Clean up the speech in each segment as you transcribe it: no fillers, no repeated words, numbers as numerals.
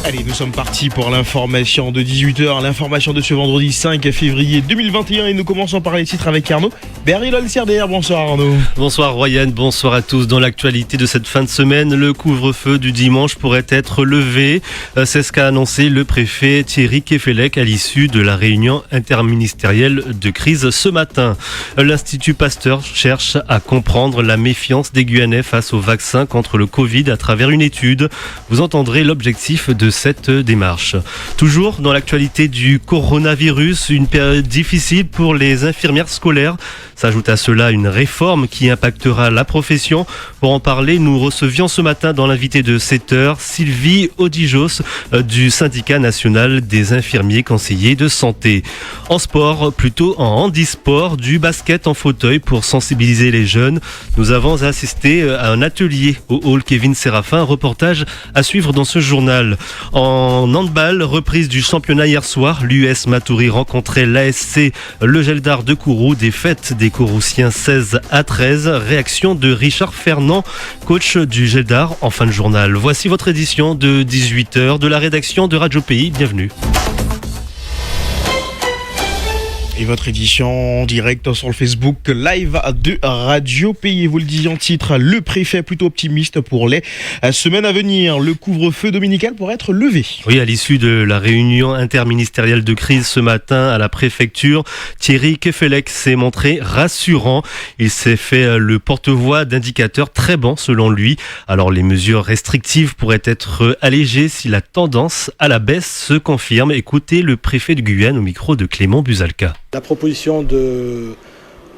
Allez, nous sommes partis pour l'information de 18h, l'information de ce vendredi 5 février 2021 et nous commençons par les titres avec Arnaud Berry-Lolcerder. Bonsoir Arnaud. Bonsoir Royan, bonsoir à tous. Dans l'actualité de cette fin de semaine, le couvre-feu du dimanche pourrait être levé. C'est ce qu'a annoncé le préfet Thierry Kefelec à l'issue de la réunion interministérielle de crise ce matin. L'Institut Pasteur cherche à comprendre la méfiance des Guyanais face au vaccin contre le Covid à travers une étude. Vous entendrez l'objectif de cette démarche. Toujours dans l'actualité du coronavirus, une période difficile pour les infirmières scolaires. S'ajoute à cela une réforme qui impactera la profession. Pour en parler, nous recevions ce matin dans l'invité de 7h, Sylvie Odijos du syndicat national des infirmiers conseillers de santé. En sport, plutôt en handisport, du basket en fauteuil pour sensibiliser les jeunes. Nous avons assisté à un atelier au hall Kevin Séraphin, reportage à suivre dans ce journal. En handball, reprise du championnat hier soir, l'US Matoury rencontrait l'ASC Le Geldar de Kourou, défaite des Kouroussiens 16-13. Réaction de Richard Fernand, coach du Geldar en fin de journal. Voici votre édition de 18h de la rédaction de Radio Pays. Bienvenue. Et votre édition en direct sur le Facebook live de Radio Pays. Vous le disiez en titre, le préfet plutôt optimiste pour les semaines à venir. Le couvre-feu dominical pourrait être levé. Oui, à l'issue de la réunion interministérielle de crise ce matin à la préfecture, Thierry Kefelec s'est montré rassurant. Il s'est fait le porte-voix d'indicateurs très bons selon lui. Alors les mesures restrictives pourraient être allégées si la tendance à la baisse se confirme. Écoutez le préfet de Guyane au micro de Clément Buzalka. La proposition de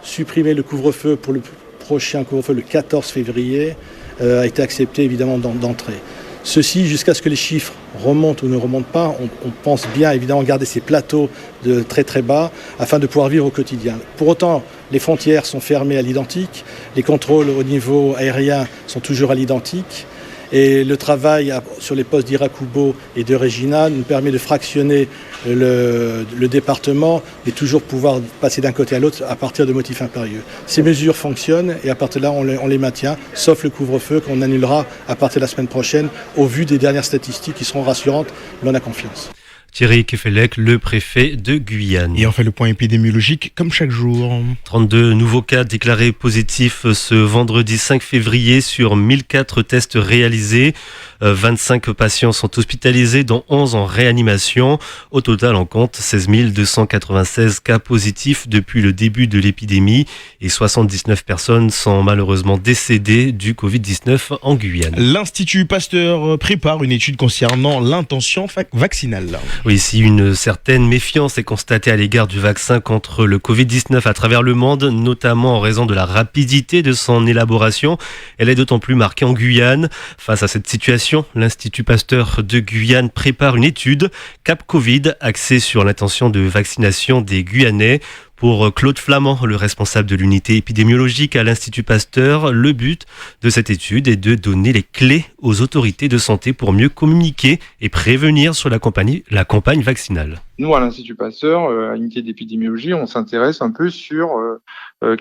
supprimer le couvre-feu pour le prochain couvre-feu le 14 février a été acceptée évidemment d'entrée. Ceci jusqu'à ce que les chiffres remontent ou ne remontent pas. On pense bien évidemment garder ces plateaux de très très bas afin de pouvoir vivre au quotidien. Pour autant, les frontières sont fermées à l'identique, les contrôles au niveau aérien sont toujours à l'identique. Et le travail sur les postes d'Irakubo et de Regina nous permet de fractionner le département et toujours pouvoir passer d'un côté à l'autre à partir de motifs impérieux. Ces mesures fonctionnent et à partir de là, on les maintient, sauf le couvre-feu qu'on annulera à partir de la semaine prochaine au vu des dernières statistiques qui seront rassurantes, mais on a confiance. Thierry Kefelec, le préfet de Guyane. Et on fait le point épidémiologique comme chaque jour. 32 nouveaux cas déclarés positifs ce vendredi 5 février sur 1004 tests réalisés. 25 patients sont hospitalisés, dont 11 en réanimation. Au total, on compte 16 296 cas positifs depuis le début de l'épidémie et 79 personnes sont malheureusement décédées du Covid-19 en Guyane. L'Institut Pasteur prépare une étude concernant l'intention vaccinale. Oui, si une certaine méfiance est constatée à l'égard du vaccin contre le Covid-19 à travers le monde, notamment en raison de la rapidité de son élaboration, elle est d'autant plus marquée en Guyane. Face à cette situation, l'Institut Pasteur de Guyane prépare une étude Cap Covid axée sur l'intention de vaccination des Guyanais. Pour Claude Flamand, le responsable de l'unité épidémiologique à l'Institut Pasteur, le but de cette étude est de donner les clés aux autorités de santé pour mieux communiquer et prévenir sur la campagne vaccinale. Nous, à l'Institut Pasteur, à l'unité d'épidémiologie, on s'intéresse un peu sur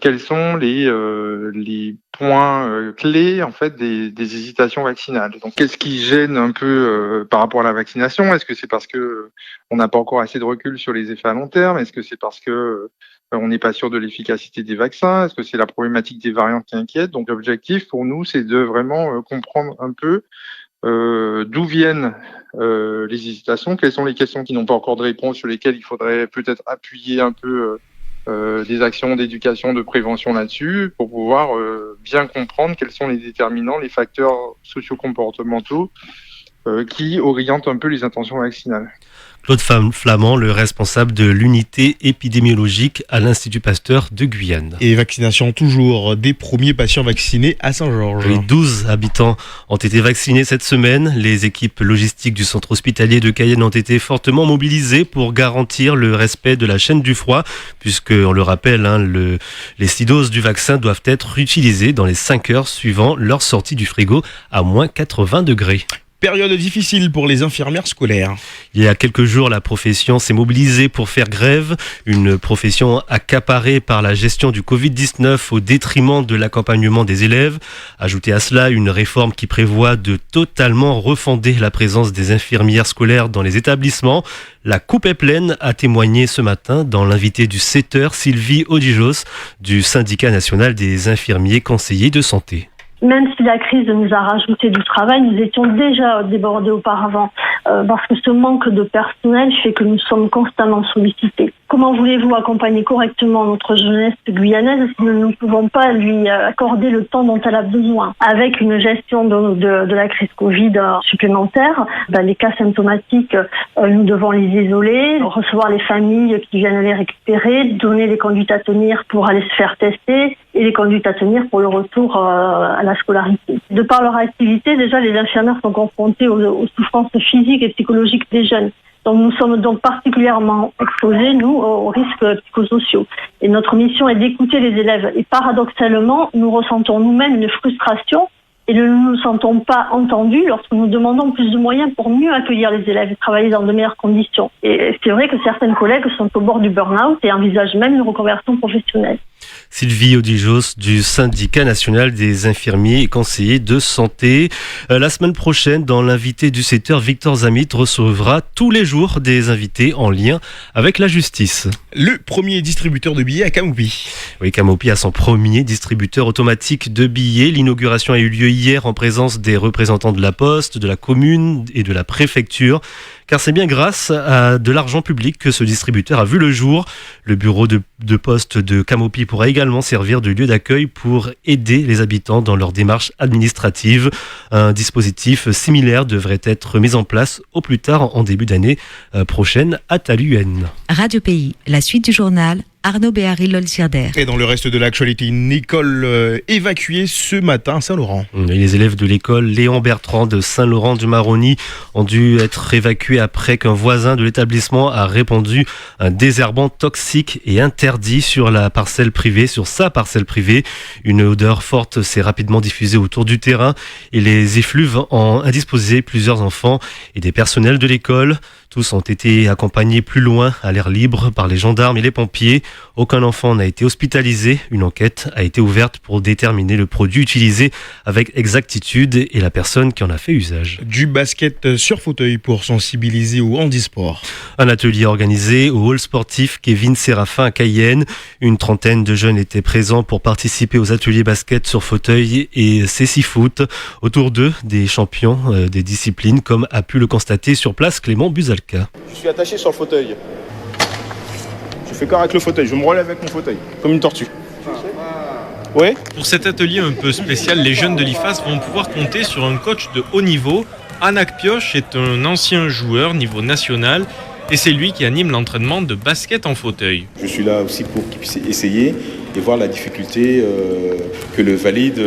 quels sont les points clés en fait des hésitations vaccinales. Donc, qu'est-ce qui gêne un peu par rapport à la vaccination ? Est-ce que c'est parce que on n'a pas encore assez de recul sur les effets à long terme ? Est-ce que c'est parce que on n'est pas sûr de l'efficacité des vaccins? Est-ce que c'est la problématique des variants qui inquiète? Donc, l'objectif pour nous, c'est de vraiment comprendre un peu d'où viennent les hésitations, quelles sont les questions qui n'ont pas encore de réponse, sur lesquelles il faudrait peut-être appuyer un peu des actions d'éducation, de prévention là-dessus, pour pouvoir bien comprendre quels sont les déterminants, les facteurs socio-comportementaux qui orientent un peu les intentions vaccinales. Claude Flamand, le responsable de l'unité épidémiologique à l'Institut Pasteur de Guyane. Et vaccination toujours des premiers patients vaccinés à Saint-Georges. Oui, 12 habitants ont été vaccinés cette semaine. Les équipes logistiques du centre hospitalier de Cayenne ont été fortement mobilisées pour garantir le respect de la chaîne du froid, puisque, on le rappelle, les 6 doses du vaccin doivent être utilisées dans les 5 heures suivant leur sortie du frigo à moins 80 degrés. Période difficile pour les infirmières scolaires. Il y a quelques jours, la profession s'est mobilisée pour faire grève. Une profession accaparée par la gestion du Covid-19 au détriment de l'accompagnement des élèves. Ajoutez à cela une réforme qui prévoit de totalement refonder la présence des infirmières scolaires dans les établissements. La coupe est pleine, a témoigné ce matin dans l'invité du 7h, Sylvie Odijos, du syndicat national des infirmiers conseillers de santé. Même si la crise nous a rajouté du travail, nous étions déjà débordés auparavant parce que ce manque de personnel fait que nous sommes constamment sollicités. Comment voulez-vous accompagner correctement notre jeunesse guyanaise si nous ne pouvons pas lui accorder le temps dont elle a besoin? Avec une gestion de la crise Covid supplémentaire, les cas symptomatiques, nous devons les isoler, recevoir les familles qui viennent les récupérer, donner les conduites à tenir pour aller se faire tester et les conduites à tenir pour le retour à la scolarité. De par leur activité, déjà les infirmières sont confrontées aux souffrances physiques et psychologiques des jeunes. Donc nous sommes donc particulièrement exposés, nous, aux risques psychosociaux. Et notre mission est d'écouter les élèves. Et paradoxalement, nous ressentons nous-mêmes une frustration et ne nous sentons pas entendus lorsque nous demandons plus de moyens pour mieux accueillir les élèves et travailler dans de meilleures conditions. Et c'est vrai que certains collègues sont au bord du burn-out et envisagent même une reconversion professionnelle. Sylvie Odijos du syndicat national des infirmiers et conseillers de santé. La semaine prochaine, dans l'invité du 7h, Victor Zamit recevra tous les jours des invités en lien avec la justice. Le premier distributeur de billets à Camopi. Oui, Camopi a son premier distributeur automatique de billets. L'inauguration a eu lieu hier en présence des représentants de la Poste, de la commune et de la préfecture. Car c'est bien grâce à de l'argent public que ce distributeur a vu le jour. Le bureau de poste de Camopi pourra également servir de lieu d'accueil pour aider les habitants dans leur démarche administrative. Un dispositif similaire devrait être mis en place au plus tard en début d'année prochaine à Taluyen. Radio Pays, la suite du journal. Arnaud Béhari-Lolsirder. Et dans le reste de l'actualité, une école évacuée ce matin à Saint-Laurent. Et les élèves de l'école Léon Bertrand de Saint-Laurent-du-Maroni ont dû être évacués après qu'un voisin de l'établissement a répandu un désherbant toxique et interdit sur sa parcelle privée. Une odeur forte s'est rapidement diffusée autour du terrain et les effluves ont indisposé plusieurs enfants et des personnels de l'école. Tous ont été accompagnés plus loin à l'air libre par les gendarmes et les pompiers. Aucun enfant n'a été hospitalisé. Une enquête a été ouverte pour déterminer le produit utilisé avec exactitude et la personne qui en a fait usage. Du basket sur fauteuil pour sensibiliser au handisport. Un atelier organisé au hall sportif Kevin Séraphin à Cayenne. Une trentaine de jeunes étaient présents pour participer aux ateliers basket sur fauteuil et cécifoot. Autour d'eux, des champions des disciplines comme a pu le constater sur place Clément Buzalka. Je suis attaché sur le fauteuil. Je fais corps avec le fauteuil, je me relève avec mon fauteuil, comme une tortue. Ouais. Pour cet atelier un peu spécial, les jeunes de l'IFAS vont pouvoir compter sur un coach de haut niveau. Anak Pioche est un ancien joueur niveau national et c'est lui qui anime l'entraînement de basket en fauteuil. Je suis là aussi pour qu'il puisse essayer et voir la difficulté que le valide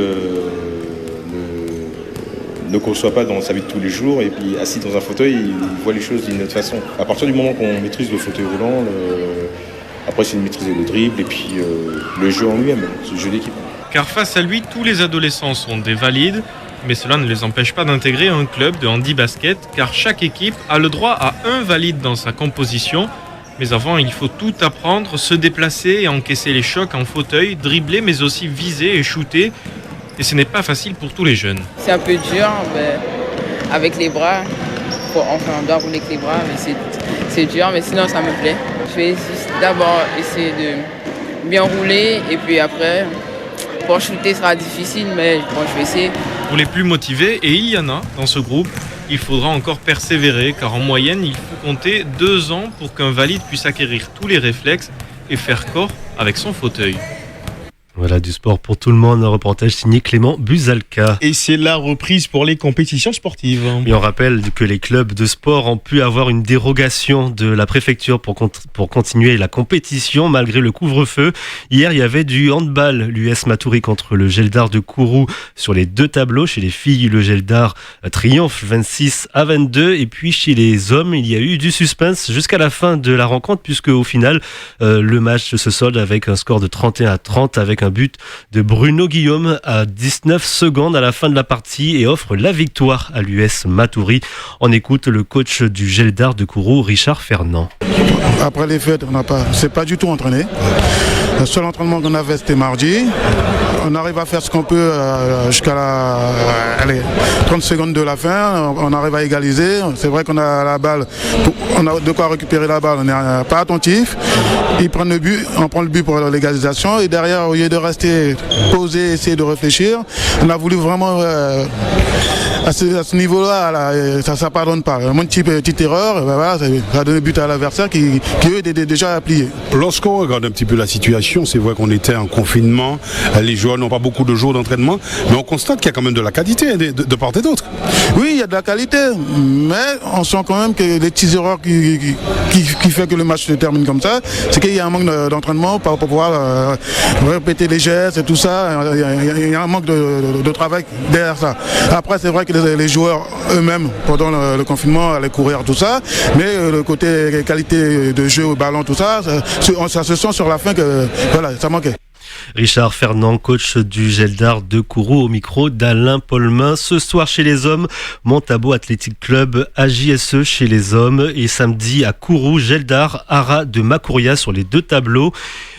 ne conçoit pas dans sa vie de tous les jours, et puis assis dans un fauteuil, il voit les choses d'une autre façon. À partir du moment qu'on maîtrise le fauteuil roulant, après c'est de maîtriser le dribble et puis le jeu en lui-même, c'est le jeu d'équipe. Car face à lui, tous les adolescents sont des valides, mais cela ne les empêche pas d'intégrer un club de handi-basket, car chaque équipe a le droit à un valide dans sa composition. Mais avant, il faut tout apprendre, se déplacer et encaisser les chocs en fauteuil, dribbler, mais aussi viser et shooter. Et ce n'est pas facile pour tous les jeunes. C'est un peu dur, mais avec les bras. On doit rouler avec les bras, mais c'est dur, mais sinon ça me plaît. Je vais d'abord essayer de bien rouler, et puis après, pour shooter, ce sera difficile, mais bon, je vais essayer. Pour les plus motivés, et il y en a dans ce groupe, il faudra encore persévérer, car en moyenne, il faut compter 2 ans pour qu'un valide puisse acquérir tous les réflexes et faire corps avec son fauteuil. Voilà, du sport pour tout le monde, un reportage signé Clément Buzalka. Et c'est la reprise pour les compétitions sportives. Et on rappelle que les clubs de sport ont pu avoir une dérogation de la préfecture pour continuer la compétition malgré le couvre-feu. Hier, il y avait du handball, l'US Matoury contre le Geldar de Kourou sur les 2 tableaux. Chez les filles, le Geldar triomphe 26-22. Et puis chez les hommes, il y a eu du suspense jusqu'à la fin de la rencontre, puisque au final, le match se solde avec un score de 31-30 avec avec un but de Bruno Guillaume à 19 secondes à la fin de la partie et offre la victoire à l'US Matoury. On écoute le coach du Geldar de Kourou, Richard Fernand. Après les fêtes, c'est pas du tout entraîné. Le seul entraînement qu'on avait, c'était mardi. On arrive à faire ce qu'on peut jusqu'à 30 secondes de la fin. On arrive à égaliser. C'est vrai qu'on a la balle, on a de quoi récupérer la balle. On n'est pas attentif. Ils prennent le but, on prend le but pour l'égalisation. Et derrière, au lieu de rester posé, essayer de réfléchir, on a voulu vraiment à ce niveau-là, ça pardonne pas. Une petite erreur, voilà, ça a donné but à l'adversaire qui eux étaient déjà pliés. Lorsqu'on regarde un petit peu la situation, c'est vrai qu'on était en confinement, les joueurs n'ont pas beaucoup de jours d'entraînement, mais on constate qu'il y a quand même de la qualité de part et d'autre. Oui, il y a de la qualité, mais on sent quand même que les petites erreurs qui fait que le match se termine comme ça, c'est qu'il y a un manque d'entraînement pour pouvoir répéter les gestes et tout ça. Il y a un manque de travail derrière ça. Après, c'est vrai que les joueurs eux-mêmes, pendant le confinement, allaient courir tout ça, mais le côté qualité de jeu au ballon, tout ça, ça se sent sur la fin que voilà, ça manquait. Richard Fernand, coach du Geldar de Kourou, au micro d'Alain Paulmin. Ce soir chez les hommes, Montabo Athletic Club, AJSE chez les hommes, et samedi à Kourou, Geldar, Ara de Macouria sur les deux tableaux.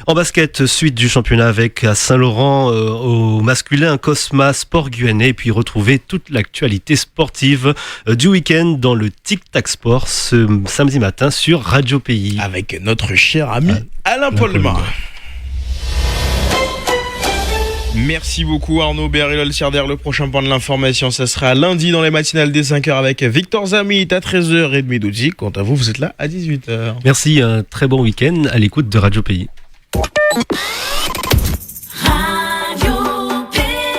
En basket, suite du championnat avec à Saint-Laurent au masculin, Cosma Sport Guyanais, et puis retrouver toute l'actualité sportive du week-end dans le Tic Tac Sport ce samedi matin sur Radio Pays. Avec notre cher ami Alain Paulmin. Merci beaucoup Arnaud Béaril-Olciarder. Le prochain point de l'information, ça sera lundi dans les matinales des 5h avec Victor Zamit à 13h et Medouzi. Quant à vous, vous êtes là à 18h. Merci, un très bon week-end à l'écoute de Radio Pays.